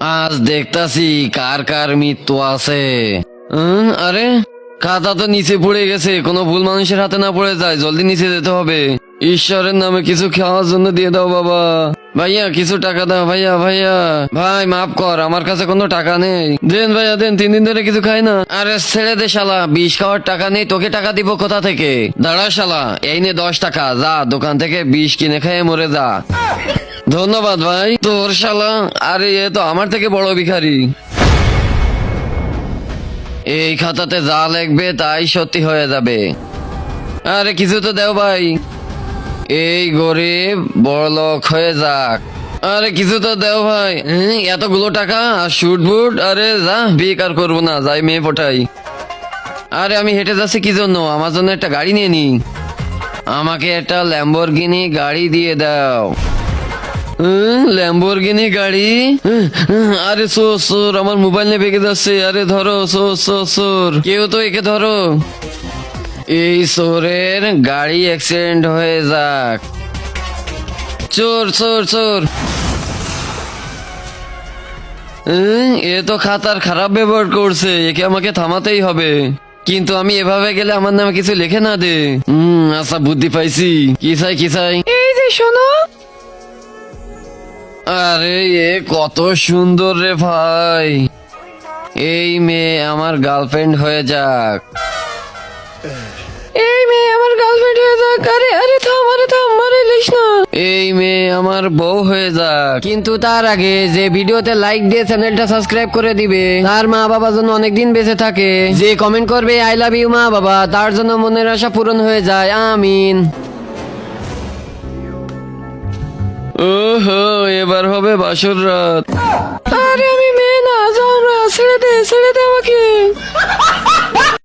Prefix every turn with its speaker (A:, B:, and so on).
A: আজ দেখতাছি কার কার মৃত্যু আছে। আরে খাতা তো নিচে পড়ে গেছে, কোনো ভুল মানুষের হাতে না পড়ে যায়, জলদি নিচে যেতে হবে। ঈশ্বরের নামে কিছু খাওয়ার জন্য দিয়ে দাও বাবা। ভাইয়া কিছু টাকা দাও ভাইয়া। ভাইয়া ভাই মাফ কর, আমার কাছে কোনো টাকা নেই। দেন ভাইয়া দেন, 3 দিন ধরে কিছু খাই না। আরে ছেড়ে দে শালা, বিষ খাওয়ার টাকা নেই, তোকে টাকা দিব কোথা থেকে? দাঁড়া শালা, এই নে 10 টাকা, যা দোকান থেকে বিষ কিনে খেয়ে মরে যা। ধন্যবাদ ভাই। তোর শালা, আরে এ তো আমার থেকে বড় ভিখারি। এই খাতাতে যা লিখবে তাই সত্যি হয়ে যাবে। আরে কিছু তো দেও ভাই, এই গরিব বড়লোক হয়ে যাক। আরে কিছু তো দেও ভাই। এতগুলো টাকা আর শুট বুট, আরে যা বেকার করবো না, যাই মেয়ে পটাই। আরে আমি হেঁটে যাচ্ছি কি জন্য? আমার জন্য একটা গাড়ি নিয়ে নি। আমাকে একটা ল্যাম্বরগিনি গাড়ি দিয়ে দাও। ল্যাম্বরগিনি গাড়ি? আরে সোর, আমার মোবাইল নিয়ে বেগে যাচ্ছে। আরে ধরো সোর, কেউ তো একে ধরো। এই সোরের গাড়ি অ্যাক্সিডেন্ট হয়ে যাক। চোর। এ তো খাতার খারাপ ব্যবহার করছে, একে আমাকে থামাতেই হবে। কিন্তু আমি এভাবে গেলে আমার নামে কিছু লিখে না দে। আচ্ছা বুদ্ধি পাইছি। কি চাই?
B: এই যে শোনো।
A: আরে এ কত সুন্দর রে ভাই। এই মেয়ে আমার গার্লফ্রেন্ড হয়ে যাক।
B: এই মেয়ে আমার গার্লফ্রেন্ড হয়ে যাক। আরে থাম মারে লিস না।
A: এই মেয়ে আমার বউ হয়ে যাক।
B: কিন্তু তার আগে যে ভিডিওতে লাইক দিয়ে চ্যানেলটা সাবস্ক্রাইব করে দিবে, তার মা বাবা যেন অনেকদিন বেঁচে থাকে। যে কমেন্ট করবে আই লাভ ইউ মা বাবা, তার জন্য মনের আশা পূরণ হয়ে যায়। আমিন।
A: ওহো, এবার হবে বাসর রাত।